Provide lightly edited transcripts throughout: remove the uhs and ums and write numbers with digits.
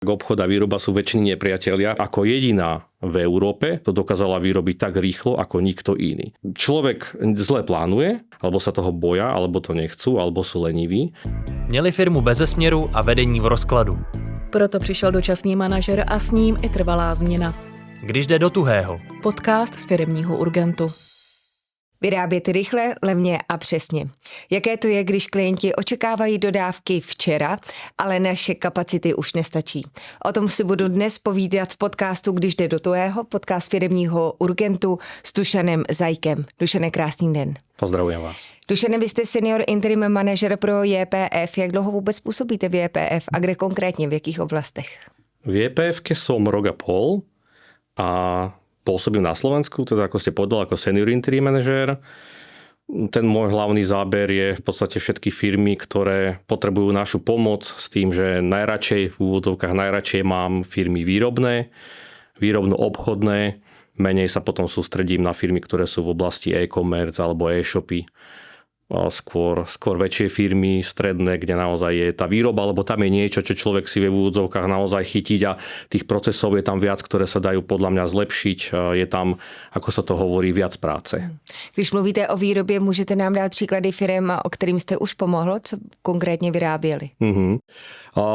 obchod a výroba sú väčšiny nepriatelia. Ako jediná v Európe to dokázala vyrobiť tak rýchlo, ako nikto iný. Človek zle plánuje, alebo sa toho boja, alebo to nechcú, alebo sú leniví. Měli firmu beze směru a vedení v rozkladu. Proto přišel dočasný manažer a s ním i trvalá změna. Když jde do tuhého. Podcast z firemního Urgentu. Vyrábět rychle, levně a přesně. Jaké to je, když klienti očekávají dodávky včera, ale naše kapacity už nestačí. O tom si budu dnes povídat v podcastu Když jde do tuhého, podcast firemního Urgentu s Dušanem Zajkem. Dušane, krásný den. Pozdravujem vás. Dušane, vy jste senior interim manažer pro JPF. Jak dlouho vůbec působíte v JPF a kde konkrétně, v jakých oblastech? V JPF-ke som rok a pol a pôsobím na Slovensku, teda ako ste povedal, ako senior interim manažer. Ten môj hlavný záber je v podstate všetky firmy, ktoré potrebujú našu pomoc s tým, že v úvodzovkách najradšej mám firmy výrobné, výrobno-obchodné, menej sa potom sústredím na firmy, ktoré sú v oblasti e-commerce alebo e-shopy. Skôr väčšie firmy, stredné, kde naozaj je tá výroba, alebo tam je niečo, čo človek si vie v úvodzovkách naozaj chytiť a tých procesov je tam viac, ktoré sa dajú podľa mňa zlepšiť. Je tam, ako sa to hovorí, viac práce. Když mluvíte o výrobě, můžete nám dát příklady firem, o kterým jste už pomohlo, co konkrétně vyráběli?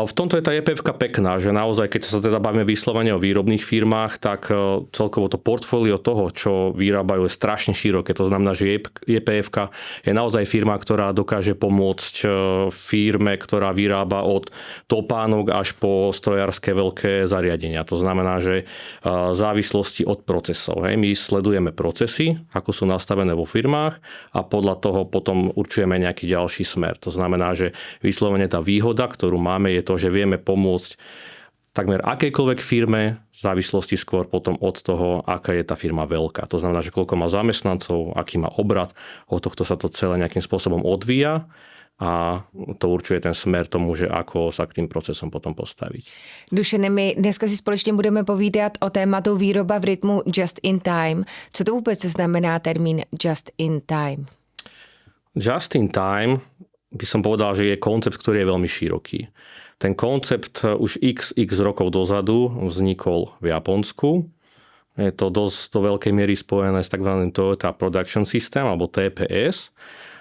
V tomto je tá JPF-ka pekná, že naozaj, keď sa teda bavíme vyslovene o výrobných firmách, tak celkovo to portfólio toho, čo vyrábajú, je strašne široké. To znamená, že JPF-ka je naozaj firma, ktorá dokáže pomôcť firme, ktorá vyrába od topánok až po strojárske veľké zariadenia. To znamená, že v závislosti od procesov. My sledujeme procesy, ako sú nastavené vo firmách a podľa toho potom určujeme nejaký ďalší smer. To znamená, že vyslovene tá výhoda, ktorú máme, je to, že vieme pomôcť takmer akejkoľvek firme, v závislosti skôr potom od toho, aká je tá firma veľká. To znamená, že koľko má zamestnancov, aký má obrat, od tohto sa to celé nejakým spôsobom odvíja a to určuje ten smer tomu, že ako sa k tým procesom potom postaviť. Dušene, my dneska si společně budeme povídat o tématu výroba v rytmu just in time. Co to vůbec znamená termín just in time? Just in time by som povedal, že je koncept, ktorý je veľmi široký. Ten koncept už x rokov dozadu vznikol v Japonsku. Je to dosť do veľkej miery spojené s tzv. Toyota Production System alebo TPS.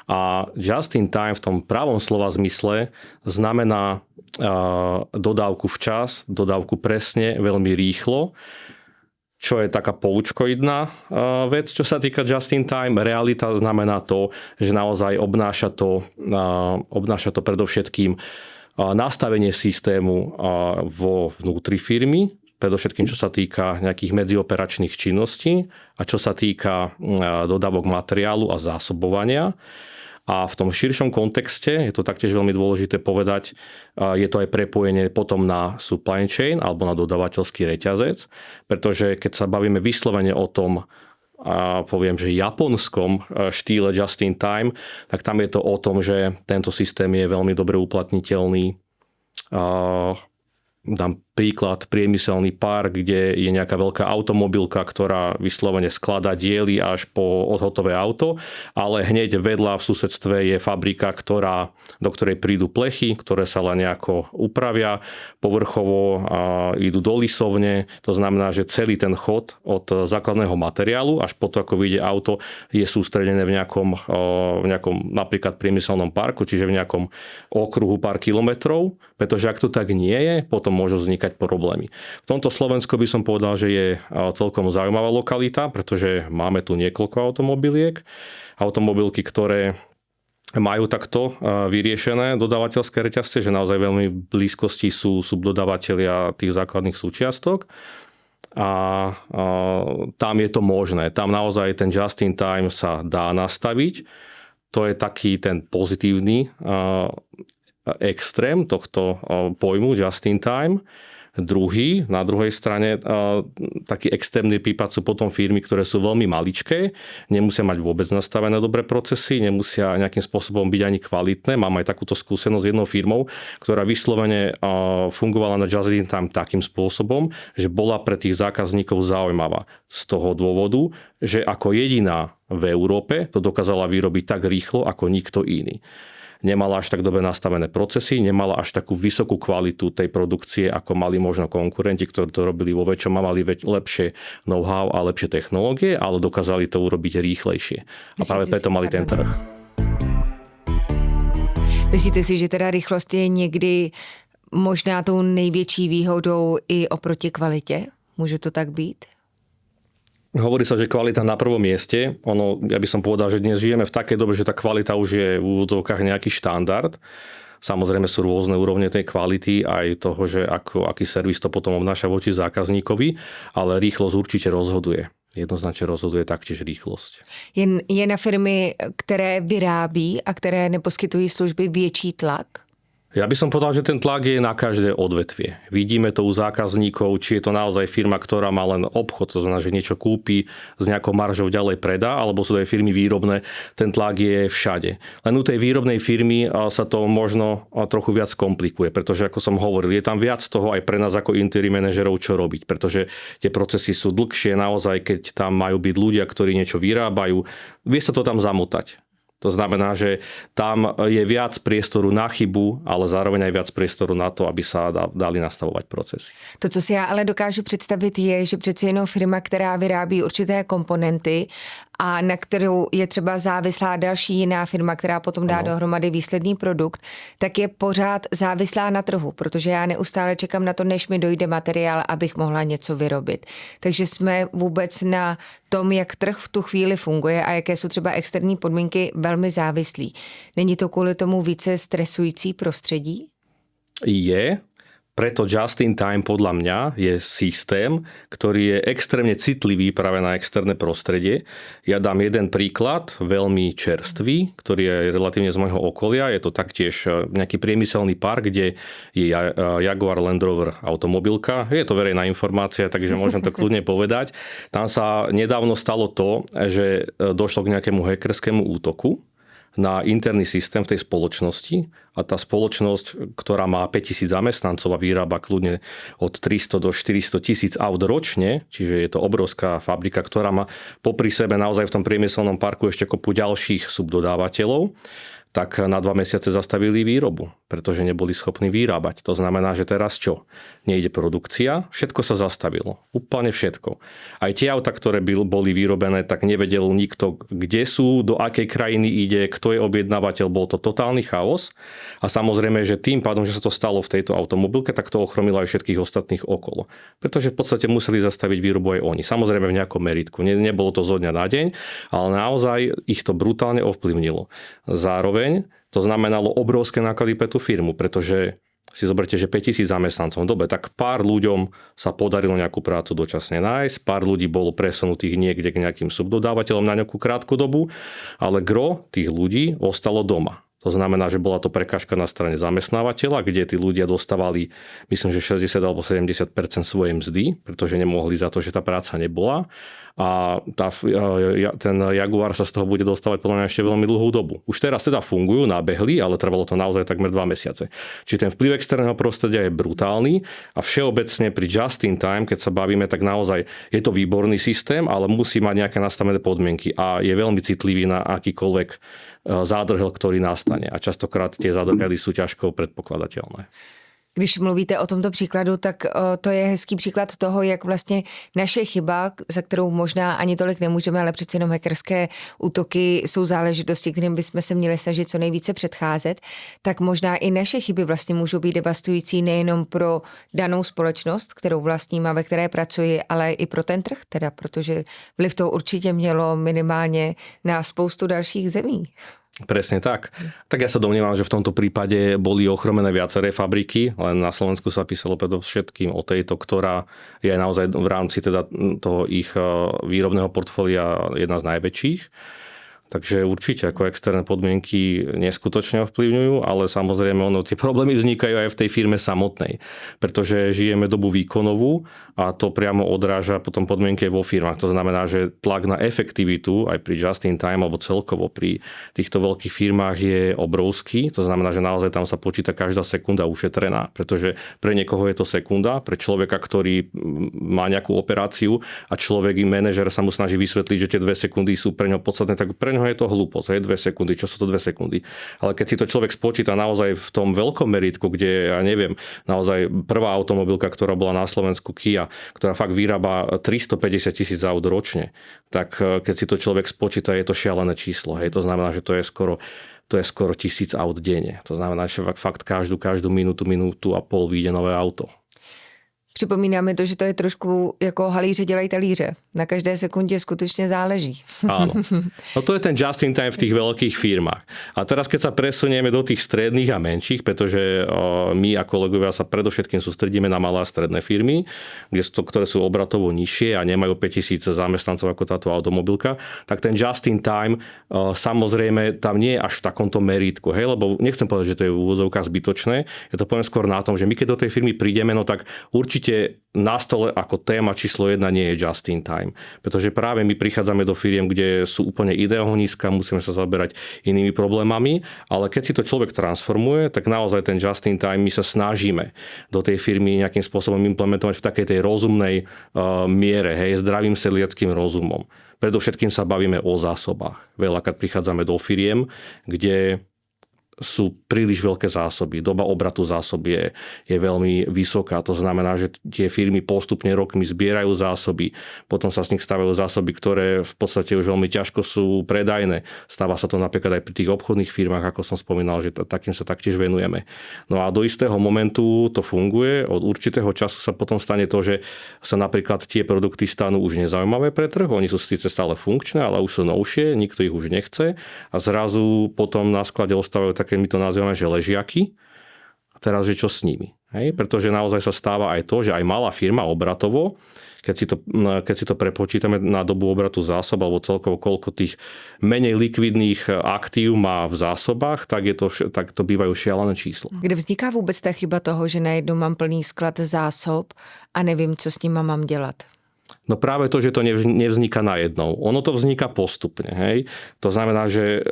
A just in time v tom pravom slova zmysle znamená dodávku včas, dodávku presne, veľmi rýchlo. Čo je taká poučkoidná vec, čo sa týka just in time. Realita znamená to, že naozaj obnáša to predovšetkým nastavenie systému vo vnútri firmy, predovšetkým čo sa týka nejakých medzioperačných činností a čo sa týka dodávok materiálu a zásobovania. A v tom širšom kontexte je to taktiež veľmi dôležité povedať, je to aj prepojenie potom na supply chain alebo na dodávateľský reťazec, pretože keď sa bavíme vyslovene o tom, a poviem, že japonskom štýle just in time, tak tam je to o tom, že tento systém je veľmi dobre uplatniteľný. Dám príklad, priemyselný park, kde je nejaká veľká automobilka, ktorá vyslovene skladá diely až po odhotové auto, ale hneď vedľa v susedstve je fabrika, do ktorej prídu plechy, ktoré sa len nejako upravia povrchovo a idú do lisovne. To znamená, že celý ten chod od základného materiálu až po to, ako vyjde auto, je sústredené v nejakom napríklad priemyselnom parku, čiže v nejakom okruhu pár kilometrov, pretože ak to tak nie je, potom môžu vznikať problémy. V tomto Slovensko by som povedal, že je celkom zaujímavá lokalita, pretože máme tu niekoľko automobiliek. Automobilky, ktoré majú takto vyriešené dodávateľské reťazce, že naozaj veľmi v blízkosti sú subdodávateľia tých základných súčiastok. A tam je to možné. Tam naozaj ten just in time sa dá nastaviť. To je taký ten pozitívny extrém tohto pojmu just in time. Na druhej strane, taký extrémny prípad sú potom firmy, ktoré sú veľmi maličké, nemusia mať vôbec nastavené dobré procesy, nemusia nejakým spôsobom byť ani kvalitné. Mám aj takúto skúsenosť s jednou firmou, ktorá vyslovene fungovala na just in time takým spôsobom, že bola pre tých zákazníkov zaujímavá z toho dôvodu, že ako jediná v Európe to dokázala vyrobiť tak rýchlo ako nikto iný. nemala až tak dobre nastavené procesy, nemala až takú vysokú kvalitu tej produkcie, ako mali možno konkurenti, ktorí to robili vo väčšom a mali lepšie know-how a lepšie technológie, ale dokázali to urobiť rýchlejšie. A práve preto mali ten trh. Myslíte si, že teda rychlost je někdy možná tou největší výhodou i oproti kvalitě? Může to tak být? Hovorí sa, že kvalita na prvom mieste. Ja by som povedal, že dnes žijeme v takej dobe, že tá kvalita už je v úvodzovkách nejaký štandard. Samozrejme sú rôzne úrovne tej kvality, aj toho, že aký servis to potom obnáša voči zákazníkovi, ale rýchlosť určite rozhoduje. Jednoznačne rozhoduje taktiež rýchlosť. Je na firmy, které vyrábí a které neposkytují služby, větší tlak? Ja by som povedal, že ten tlak je na každé odvetvie. Vidíme to u zákazníkov, či je to naozaj firma, ktorá má len obchod, to znamená, že niečo kúpi s nejakou maržou ďalej predá, alebo sú to aj firmy výrobné, ten tlak je všade. Len u tej výrobnej firmy sa to možno trochu viac komplikuje, pretože ako som hovoril, je tam viac toho aj pre nás ako interim manažerov, čo robiť, pretože tie procesy sú dlhšie, naozaj, keď tam majú byť ľudia, ktorí niečo vyrábajú, vie sa to tam zamotať. To znamená, že tam je viac priestoru na chybu, ale zároveň aj viac priestoru na to, aby sa dali nastavovať procesy. To, co si já ale dokážu představit, je, že přeci jenom firma, která vyrábí určité komponenty a na kterou je třeba závislá další jiná firma, která potom dá dohromady výsledný produkt, tak je pořád závislá na trhu, protože já neustále čekám na to, než mi dojde materiál, abych mohla něco vyrobit. Takže jsme vůbec na tom, jak trh v tu chvíli funguje a jaké jsou třeba externí podmínky, velmi závislí. Není to kvůli tomu více stresující prostředí? Je. Preto Just in Time podľa mňa je systém, ktorý je extrémne citlivý práve na externé prostredie. Ja dám jeden príklad, veľmi čerstvý, ktorý je relatívne z môjho okolia. Je to taktiež nejaký priemyselný park, kde je Jaguar Land Rover automobilka. Je to verejná informácia, takže môžem to kľudne povedať. Tam sa nedávno stalo to, že došlo k nejakému hackerskému útoku na interný systém v tej spoločnosti a tá spoločnosť, ktorá má 5000 zamestnancov a vyrába kľudne od 300 do 400 tisíc aut ročne, čiže je to obrovská fabrika, ktorá má popri sebe naozaj v tom priemyselnom parku ešte kopu ďalších subdodávateľov, tak na 2 mesiace zastavili výrobu, pretože neboli schopní vyrábať. To znamená, že teraz čo? Nejde produkcia, všetko sa zastavilo. Úplne všetko. Aj tie auta, ktoré boli vyrobené, tak nevedel nikto, kde sú, do akej krajiny ide, kto je objednávateľ, bol to totálny chaos. A samozrejme, že tým pádom, že sa to stalo v tejto automobilke, tak to ochromilo aj všetkých ostatných okolo. Pretože v podstate museli zastaviť výrobu aj oni. Samozrejme v nejakom meritku. Nebolo to zo dňa na deň, ale naozaj ich to brutálne ovplyvnilo. Zároveň to znamenalo obrovské náklady pre tú firmu, pretože si zoberte, že 5000 zamestnancov. Dobre, tak pár ľuďom sa podarilo nejakú prácu dočasne nájsť, pár ľudí bolo presunutých niekde k nejakým subdodávateľom na nejakú krátku dobu, ale gro tých ľudí ostalo doma. To znamená, že bola to prekážka na strane zamestnávateľa, kde tí ľudia dostávali, myslím, že 60 alebo 70% svojej mzdy, pretože nemohli za to, že tá práca nebola. A ten Jaguar sa z toho bude dostávať podľa mňa ešte veľmi dlhú dobu. Už teraz teda fungujú, nabehli, ale trvalo to naozaj takmer 2 mesiace. Čiže ten vplyv externého prostredia je brutálny a všeobecne pri Just in Time, keď sa bavíme, tak naozaj je to výborný systém, ale musí mať nejaké nastavené podmienky a je veľmi citlivý na akýkoľvek zádrhel, ktorý nastane. A častokrát tie zádrhely sú ťažko predpokladateľné. Když mluvíte o tomto příkladu, tak to je hezký příklad toho, jak vlastně naše chyba, za kterou možná ani tolik nemůžeme, ale přece jenom hackerské útoky jsou záležitosti, kterým bychom se měli snažit co nejvíce předcházet, tak možná i naše chyby vlastně můžou být devastující nejenom pro danou společnost, kterou vlastním a ve které pracuji, ale i pro ten trh teda, protože vliv to určitě mělo minimálně na spoustu dalších zemí. Presne tak. Tak ja sa domnievam, že v tomto prípade boli ochromené viaceré fabriky, len na Slovensku sa písalo predovšetkým o tejto, ktorá je naozaj v rámci teda toho ich výrobného portfólia jedna z najväčších. Takže určite ako externé podmienky neskutočne ovplyvňujú, ale samozrejme tie problémy vznikajú aj v tej firme samotnej, pretože žijeme dobu výkonovú a to priamo odráža potom podmienky vo firmách. To znamená, že tlak na efektivitu aj pri Just in Time alebo celkovo pri týchto veľkých firmách je obrovský. To znamená, že naozaj tam sa počíta každá sekunda ušetrená, pretože pre niekoho je to sekunda, pre človeka, ktorý má nejakú operáciu a človek i manažer sa mu snaží vysvetliť, že tie 2 sekundy sú pre ňo podstatné, tak pre ňo neho je to hlúposť, 2 sekundy, čo sú to 2 sekundy. Ale keď si to človek spočíta naozaj v tom veľkom meritku, kde, ja neviem, naozaj prvá automobilka, ktorá bola na Slovensku Kia, ktorá fakt vyrába 350 000 aut ročne, tak keď si to človek spočíta, je to šialené číslo. Hej. To znamená, že to je skoro 1000 aut denne. To znamená, že fakt každú minútu a pol vyjde nové auto. Připomínáme to, že to je trošku jako halíře dělají talíře. Na každé sekundě skutečne záleží. Áno. No to je ten just in time v tých veľkých firmách. A teraz keď sa presunieme do tých stredných a menších, pretože my ako kolegovia sa predovšetkým sústredíme na malé a stredné firmy, ktoré sú obratovo nižšie a nemajú 5000 zamestnancov ako táto automobilka, tak ten just in time samozrejme tam nie je až v takomto merítku. Hej? Lebo nechcem povedať, že to je v úvodzovkách zbytočné. Je to poviem skôr na tom, že my keď do tej firmy prídeme, no tak určite na stole ako téma číslo 1 nie je just in time. Pretože práve my prichádzame do firiem, kde sú úplne ide ohniska, musíme sa zaberať inými problémami, ale keď si to človek transformuje, tak naozaj ten just in time my sa snažíme do tej firmy nejakým spôsobom implementovať v takej tej rozumnej miere, hej, zdravým sedliackým rozumom. Predovšetkým sa bavíme o zásobách. Veľakrát prichádzame do firiem, kde sú príliš veľké zásoby. Doba obratu zásob je veľmi vysoká. To znamená, že tie firmy postupne rokmi zbierajú zásoby, potom sa z nich stavajú zásoby, ktoré v podstate už veľmi ťažko sú predajné. Stáva sa to napríklad aj pri tých obchodných firmách, ako som spomínal, že takým sa taktiež venujeme. No a do istého momentu to funguje. Od určitého času sa potom stane to, že sa napríklad tie produkty stanú už nezaujímavé pre trh. Oni sú síce stále funkčné, ale už sú novšie, nikto ich už nechce a zrazu potom na sklade ostávajú také, my to nazývame, že ležiaky. A teraz, že čo s nimi? Hej? Pretože naozaj sa stáva aj to, že aj malá firma obratovo, keď si to prepočítame na dobu obratu zásob alebo celkovo koľko tých menej likvidných aktív má v zásobách, tak to bývajú šialené čísla. Kde vzniká vůbec ta chyba toho, že najednou mám plný sklad zásob a nevím, co s nima mám dělat? No práve to, že to nevzniká najednou. Ono to vzniká postupne. Hej? To znamená, že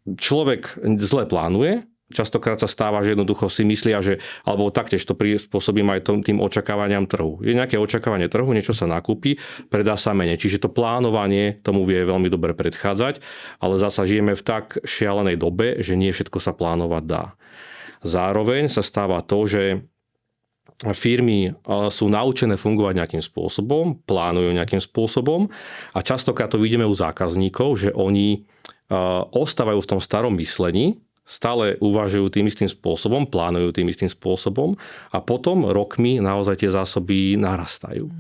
človek zle plánuje, častokrát sa stáva, že jednoducho si myslia, že, alebo taktiež to prispôsobím aj tým očakávaniam trhu. Je nejaké očakávanie trhu, niečo sa nakúpi, predá sa menej. Čiže to plánovanie tomu vie veľmi dobre predchádzať, ale zasa žijeme v tak šialenej dobe, že nie všetko sa plánovať dá. Zároveň sa stáva to, že firmy sú naučené fungovať nejakým spôsobom, plánujú nejakým spôsobom a častokrát to vidíme u zákazníkov, že oni ostávajú v tom starom myslení, stále uvažujú tým istým spôsobom, plánujú tým istým spôsobom a potom rokmi naozaj tie zásoby narastajú.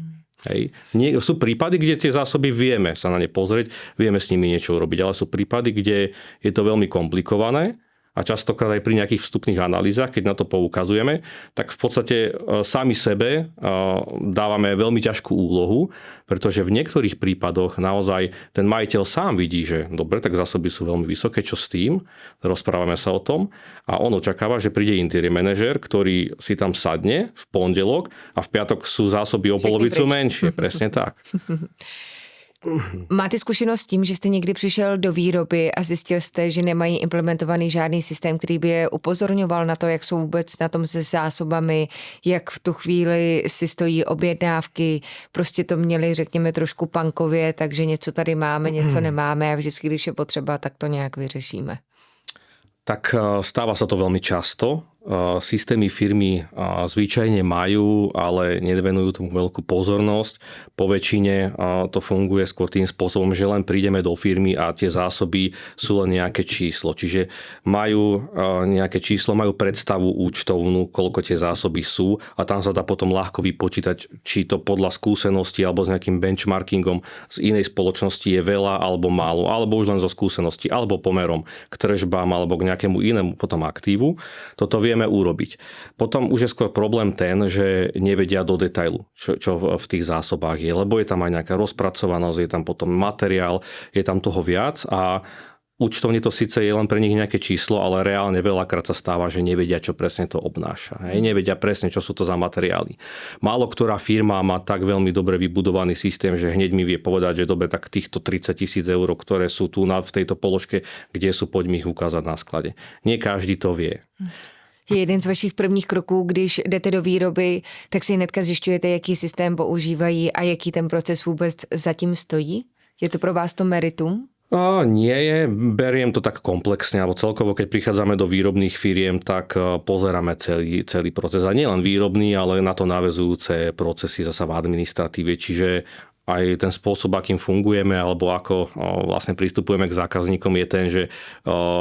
Hej. Sú prípady, kde tie zásoby vieme sa na ne pozrieť, vieme s nimi niečo urobiť, ale sú prípady, kde je to veľmi komplikované a častokrát aj pri nejakých vstupných analýzach, keď na to poukazujeme, tak v podstate sami sebe dávame veľmi ťažkú úlohu, pretože v niektorých prípadoch naozaj ten majiteľ sám vidí, že dobre, tak zásoby sú veľmi vysoké, čo s tým? Rozprávame sa o tom a on očakáva, že príde interiér manažér, ktorý si tam sadne v pondelok a v piatok sú zásoby o polovicu menšie. Presne tak. Máte zkušenost s tím, že jste někdy přišel do výroby a zjistil jste, že nemají implementovaný žádný systém, který by je upozorňoval na to, jak jsou vůbec na tom se zásobami, jak v tu chvíli si stojí objednávky, prostě to měli, řekněme, trošku punkově, takže něco tady máme, něco nemáme a vždycky, když je potřeba, tak to nějak vyřešíme. Tak stáva sa to veľmi často. Systémy firmy zvyčajne majú, ale nevenujú tomu veľkú pozornosť. Po väčšine to funguje skôr tým spôsobom, že len prídeme do firmy a tie zásoby sú len nejaké číslo. Čiže majú nejaké číslo, majú predstavu účtovnú, koľko tie zásoby sú a tam sa dá potom ľahko vypočítať, či to podľa skúsenosti alebo s nejakým benchmarkingom z inej spoločnosti je veľa alebo málo, alebo už len zo skúsenosti, alebo pomerom k tržbám alebo k nejakému inému potom aktívu. Toto vieme urobiť. Potom už je skôr problém ten, že nevedia do detailu, čo v tých zásobách je, lebo je tam aj nejaká rozpracovanosť, je tam potom materiál, je tam toho viac a účtovne to síce je len pre nich nejaké číslo, ale reálne veľakrát sa stáva, že nevedia, čo presne to obnáša. Nevedia presne, čo sú to za materiály. Málo ktorá firma má tak veľmi dobre vybudovaný systém, že hneď mi vie povedať, že dobre, tak týchto 30 000 eur, ktoré sú tu v tejto položke, kde sú, poďme ich ukázať na sklade. Nie každý to vie. Je jeden z vašich prvních kroků, když jdete do výroby, tak si hnedka zjišťujete, jaký systém používají a jaký ten proces vůbec zatím stojí? Je to pro vás to meritum? Nie je, beriem to tak komplexne, alebo celkovo, keď prichádzame do výrobných firiem, tak pozeráme celý proces. A nie len výrobný, ale na to naväzujúce procesy zasa v administratíve, čiže aj ten spôsob, akým fungujeme, alebo ako vlastne pristupujeme k zákazníkom, je ten, že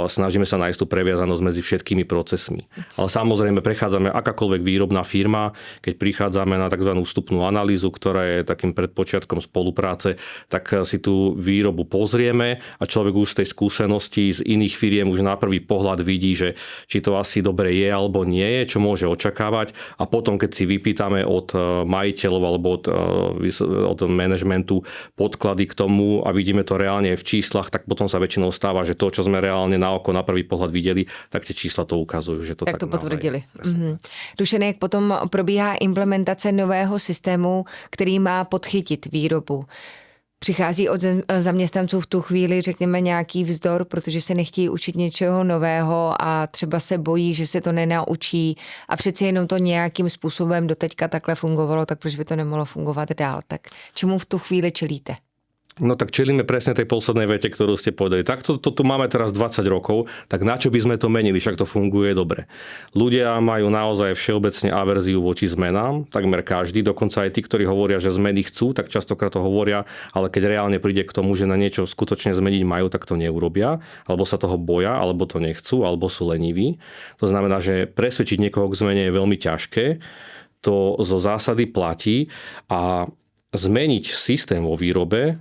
snažíme sa nájsť tú previazanosť medzi všetkými procesmi. Ale samozrejme prechádzame akákoľvek výrobná firma, keď prichádzame na tzv. Vstupnú analýzu, ktorá je takým predpočiatkom spolupráce, tak si tú výrobu pozrieme a človek už z tej skúsenosti z iných firiem už na prvý pohľad vidí, že či to asi dobre je alebo nie je, čo môže očakávať, a potom keď si vypýtame od majiteľov alebo od manažmentu podklady k tomu a vidíme to reálne v číslach, tak potom sa väčšinou stáva, že to, čo sme reálne na oko na prvý pohľad videli, tak tie čísla to ukazujú, že to tak tak to potvrdili. Mm-hmm. Dušan, jak potom probíhá implementace nového systému, který má podchytit výrobu? Přichází od zaměstnanců v tu chvíli, řekněme, nějaký vzdor, protože se nechtějí učit něčeho nového a třeba se bojí, že se to nenaučí a přeci jenom to nějakým způsobem doteďka takhle fungovalo, tak proč by to nemohlo fungovat dál? Tak čemu v tu chvíli čelíte? No tak čelíme presne tej poslednej vete, ktorú ste povedali. Tak to tu máme teraz 20 rokov, tak na čo by sme to menili, však to funguje dobre. Ľudia majú naozaj všeobecne averziu voči zmenám, takmer každý, dokonca aj tí, ktorí hovoria, že zmeny chcú, tak častokrát to hovoria, ale keď reálne príde k tomu, že na niečo skutočne zmeniť majú, tak to neurobia, alebo sa toho boja, alebo to nechcú, alebo sú leniví. To znamená, že presvedčiť niekoho k zmene je veľmi ťažké. To zo zásady platí a zmeniť systém vo výrobe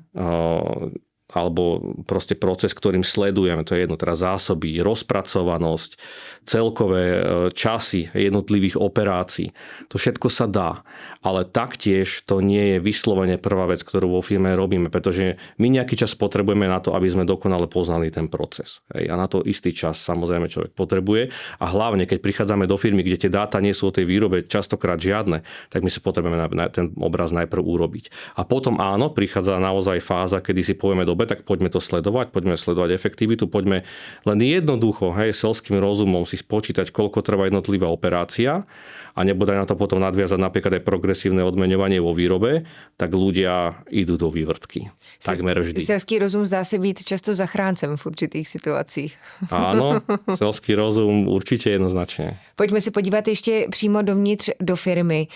alebo proste proces, ktorým sledujeme, to je jedno, teda zásoby, rozpracovanosť, celkové časy jednotlivých operácií. To všetko sa dá, ale taktiež to nie je vyslovene prvá vec, ktorú vo firme robíme, pretože my nejaký čas potrebujeme na to, aby sme dokonale poznali ten proces. A na to istý čas samozrejme človek potrebuje a hlavne, keď prichádzame do firmy, kde tie dáta nie sú o tej výrobe častokrát žiadne, tak my si potrebujeme ten obraz najprv urobiť. A potom áno, prichádza naozaj fáza, kedy si povieme, dobre, tak poďme to sledovať, poďme sledovať efektivitu, poďme len jednoducho, selským rozumom si spočítať, koľko trvá jednotlivá operácia a nebodaj na to potom nadviazať napríklad aj progresívne odmeňovanie vo výrobe, tak ľudia idú do vývrtky. Takmer vždy. Selský rozum zdá se být často zachráncem v určitých situacích. Áno, selský rozum určite jednoznačne. Pojďme se podívat ještě přímo dovnitř do firmy.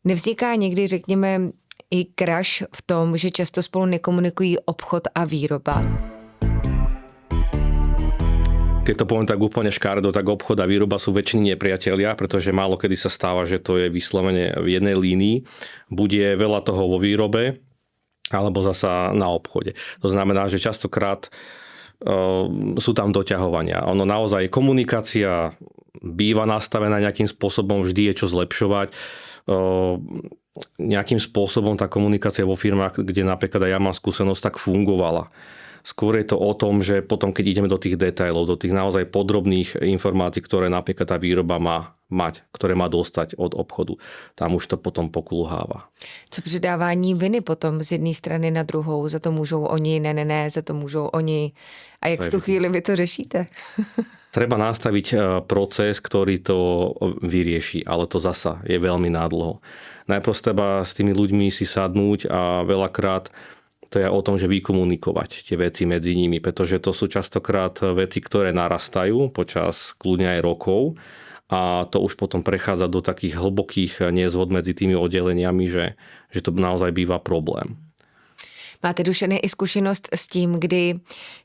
Nevzniká někdy, řekněme, i crash v tom, že často spolu nekomunikují obchod a výroba? Keď to poviem tak úplne škaredo, tak obchod a výroba sú väčšiní nepriatelia, pretože málo kedy sa stáva, že to je vyslovene v jednej línii. Bude veľa toho vo výrobe, alebo zasa na obchode. To znamená, že častokrát sú tam doťahovania. Ono naozaj, komunikácia býva nastavená nejakým spôsobom, vždy je čo zlepšovať. Nejakým spôsobom tá komunikácia vo firmách, kde napríklad aj ja mám skúsenosť, tak fungovala. Skôr je to o tom, že potom, keď ideme do tých detailov, do tých naozaj podrobných informácií, ktoré napríklad tá výroba má mať, ktoré má dostať od obchodu, tam už to potom pokulháva. Co předávání viny potom z jedné strany na druhou? Za to můžou oni, ne, za to můžou oni. A jak v tu chvíli vy to řešíte? Treba nastaviť proces, ktorý to vyrieši, ale to zasa je veľmi nádlho. Najprv treba s tými ľuďmi si sadnúť a veľakrát to je o tom, že vykomunikovať tie veci medzi nimi, pretože to sú častokrát veci, ktoré narastajú počas kľudne aj rokov a to už potom prechádza do takých hlbokých nezhod medzi tými oddeleniami, že to naozaj býva problém. Máte, Dušane, i zkušenost s tím, kdy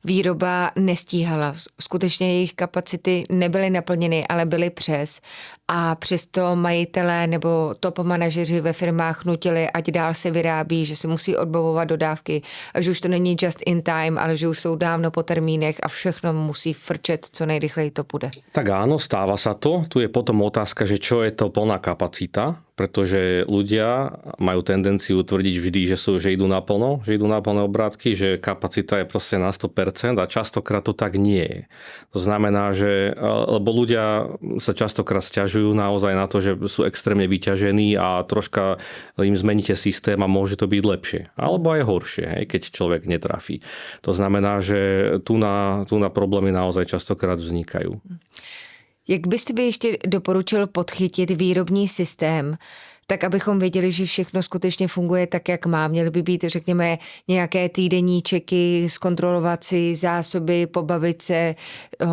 výroba nestíhala. Skutečně jejich kapacity nebyly naplněny, ale byly přes. A přesto majitelé nebo top manažeři ve firmách nutili, ať dál se vyrábí, že se musí odbavovat dodávky, a že už to není just in time, ale že už jsou dávno po termínech a všechno musí frčet, co nejrychleji to půjde. Tak áno, stáva sa to. Tu je potom otázka, že čo je to plná kapacita, pretože ľudia majú tendenciu tvrdiť vždy, že idú naplno, že idú na plné obrátky, že kapacita je proste na 100% a častokrát to tak nie je. To znamená, že lebo ľudia sa častokrát sťažujú naozaj na to, že sú extrémne vyťažení a troška im zmeníte systém a môže to byť lepšie. Alebo aj horšie, keď človek netrafí. To znamená, že tu na problémy naozaj častokrát vznikajú. Jak byste vy ještě doporučil podchytit výrobní systém tak abychom věděli, že všechno skutečně funguje tak, jak má. Měly by být, řekněme, nějaké týdenní čeky, zkontrolovat si zásoby, pobavit se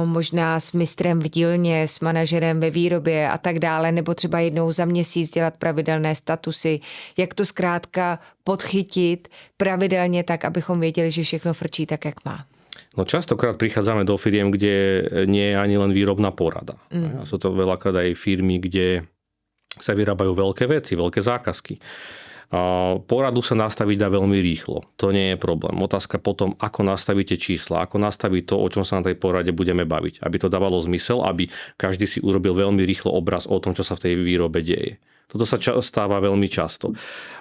možná s mistrem v dílně, s manažerem ve výrobě a tak dále, nebo třeba jednou za měsíc dělat pravidelné statusy. Jak to zkrátka podchytit pravidelně tak, abychom věděli, že všechno frčí tak, jak má. No častokrát prichádzame do firiem, kde nie je ani len výrobná porada. A sú to veľakrát aj firmy, kde sa vyrábajú veľké veci, veľké zákazky. Poradu sa nastaviť dá veľmi rýchlo. To nie je problém. Otázka potom, ako nastavíte čísla, ako nastaviť to, o čom sa na tej porade budeme baviť. Aby to dávalo zmysel, aby každý si urobil veľmi rýchlo obraz o tom, čo sa v tej výrobe deje. Toto sa stáva veľmi často.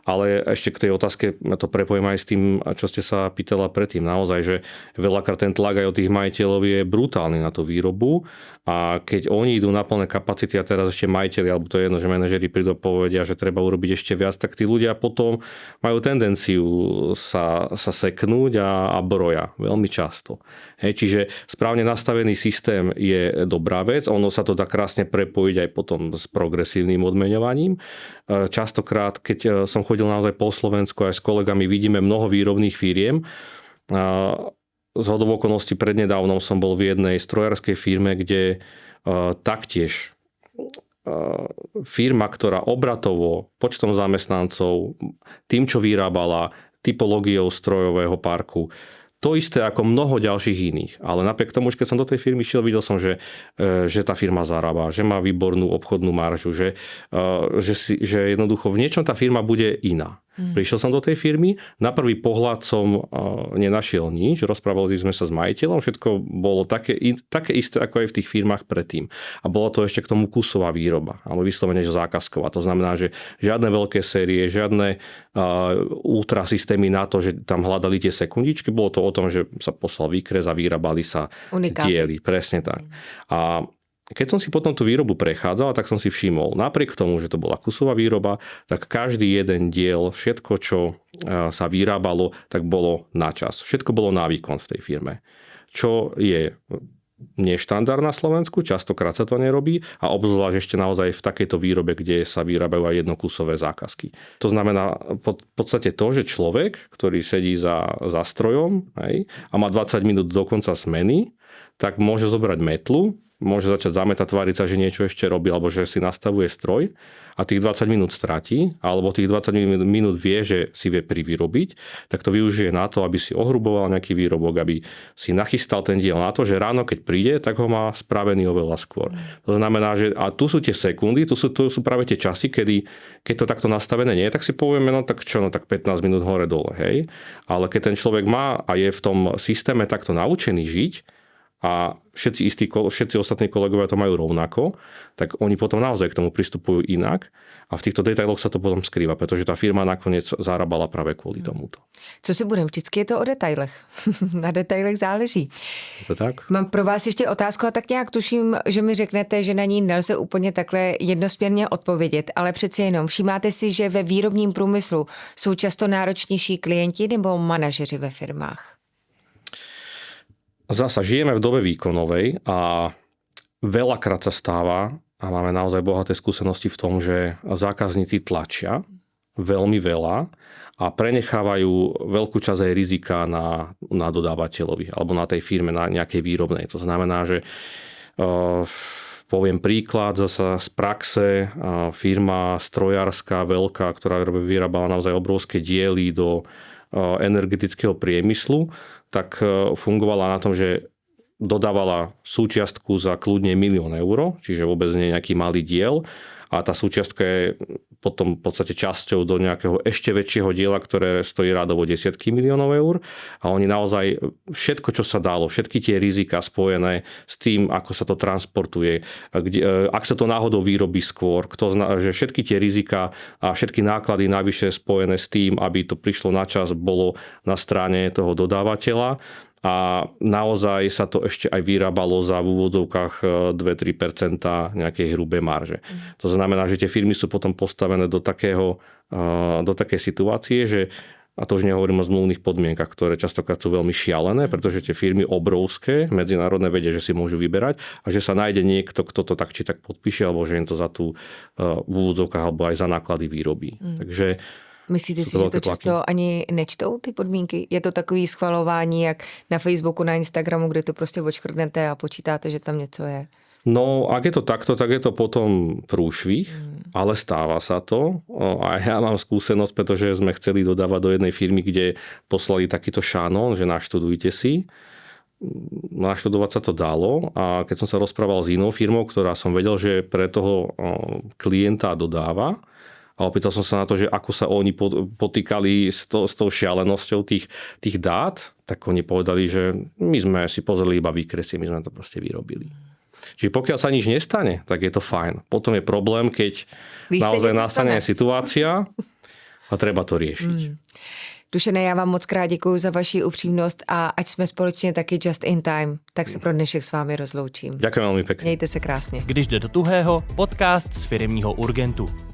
Ale ešte k tej otázke, ja to prepojím aj s tým, čo ste sa pýtala predtým. Naozaj, že veľakrát ten tlak aj od tých majiteľov je brutálny na tú výrobu a keď oni idú na plné kapacity a teraz ešte majiteľi, alebo to je jedno, že manažeri prídu a povedia, že treba urobiť ešte viac, tak tí ľudia potom majú tendenciu sa seknúť a broja veľmi často. Čiže správne nastavený systém je dobrá vec, ono sa to dá krásne prepojiť aj potom s progresívnym odmeňovaním. Častokrát, keď som chodil naozaj po Slovensku aj s kolegami, vidíme mnoho výrobných firiem. Zhodou okolností prednedávnom som bol v jednej strojárskej firme, kde taktiež firma, ktorá obratovo, počtom zamestnancov, tým, čo vyrábala, typológiou strojového parku, to isté ako mnoho ďalších iných. Ale napriek tomu, že keď som do tej firmy šiel, videl som, že tá firma zarába, že má výbornú obchodnú maržu, že jednoducho v niečom tá firma bude iná. Prišiel som do tej firmy, na prvý pohľad som nenašiel nič, rozprávali sme sa s majiteľom, všetko bolo také isté ako aj v tých firmách predtým. A bola to ešte k tomu kusová výroba, alebo vyslovene, že zákazková. To znamená, že žiadne veľké série, žiadne ultrasystémy na to, že tam hľadali tie sekundičky, bolo to o tom, že sa poslal výkres a vyrábali sa diely. Presne tak. A keď som si potom tú výrobu prechádzal, tak som si všimol, napriek tomu, že to bola kusová výroba, tak každý jeden diel, všetko, čo sa vyrábalo, tak bolo na čas. Všetko bolo na výkon v tej firme. Čo je neštandard na Slovensku, častokrát sa to nerobí a obzvlášť ešte naozaj v takejto výrobe, kde sa vyrábajú aj jednokusové zákazky. To znamená v podstate to, že človek, ktorý sedí za strojom a má 20 minút do konca smeny, tak môže zobrať metlu, môže začať zametať, tváriť sa, že niečo ešte robí, alebo že si nastavuje stroj a tých 20 minút stratí, alebo tých 20 minút vie, že si vie privyrobiť, tak to využije na to, aby si ohruboval nejaký výrobok, aby si nachystal ten diel na to, že ráno, keď príde, tak ho má spravený oveľa skôr. To znamená, že a tu sú tie sekundy, tu sú práve tie časy, keď to takto nastavené nie je, tak si povieme, tak 15 minút hore dole, hej. Ale keď ten človek má a je v tom systéme takto naučený žiť, a všetci ostatní kolegovia to majú rovnako, tak oni potom naozaj k tomu pristupujú inak a v týchto detailoch sa to potom skrýva, pretože tá firma nakoniec zarábala práve kvôli tomuto. Co si budem, vždycky je to o detailech. Na detailech záleží. Je to tak? Mám pro vás ještě otázku a tak nějak tuším, že mi řeknete, že na ní nelze úplně takhle jednosměrně odpovědět, ale přeci jenom všímáte si, že ve výrobním průmyslu jsou často náročnější klienti nebo manažeři ve firmách? Zasa žijeme v dobe výkonovej a veľakrát sa stáva a máme naozaj bohaté skúsenosti v tom, že zákazníci tlačia veľmi veľa a prenechávajú veľkú časť aj rizika na dodávateľovi alebo na tej firme, na nejakej výrobnej. To znamená, že poviem príklad zasa z praxe, firma strojárska veľká, ktorá vyrábala naozaj obrovské diely do energetického priemyslu, tak fungovala na tom, že dodávala súčiastku za kľudne 1 000 000 eur, čiže vôbec nie nejaký malý diel. A tá súčiastka je potom v podstate časťou do nejakého ešte väčšieho diela, ktoré stojí rádovo desiatky miliónov eur. A oni naozaj všetko, čo sa dalo, všetky tie rizika spojené s tým, ako sa to transportuje, ak sa to náhodou vyrobí skôr, že všetky tie rizika a všetky náklady navyše spojené s tým, aby to prišlo na čas, bolo na strane toho dodávateľa. A naozaj sa to ešte aj vyrábalo za v úvodzovkách 2-3% nejakej hrubé marže. To znamená, že tie firmy sú potom postavené do takej situácie, že A to už nehovorím o zmluvných podmienkach, ktoré častokrát sú veľmi šialené, pretože tie firmy obrovské, medzinárodné vedia, že si môžu vyberať a že sa nájde niekto, kto to tak či tak podpíše, alebo že im to za tú v úvodzovkách alebo aj za náklady vyrobí. Takže myslíte si, že to často ani nečtou ty podmínky? Je to takový schvalování, jak na Facebooku, na Instagramu, kde to prostě odškrtnete a počítáte, že tam něco je? No, ak je to takto, tak je to potom prúšvih, ale stáva sa to. A ja mám skúsenosť, pretože sme chceli dodávať do jednej firmy, kde poslali takýto šanón, že naštudujte si. Naštudovať sa to dalo a keď som sa rozprával s inou firmou, ktorá som vedel, že pre toho klienta dodáva, a opýtal som sa na to, že ako sa oni potýkali s tou šialenosťou tých dát, tak oni povedali, že my sme si pozreli iba výkresy, my sme to proste vyrobili. Čiže pokiaľ sa nič nestane, tak je to fajn. Potom je problém, keď naozaj nastane situácia a treba to riešiť. Dušene, já vám moc krát děkuju za vaši upřímnost a ať jsme společně taky just in time, tak se pro dnešek s vámi rozloučím. Ďakujem veľmi pekne. Mějte se krásně. Když jde do tuhého, podcast z firemního Urgentu.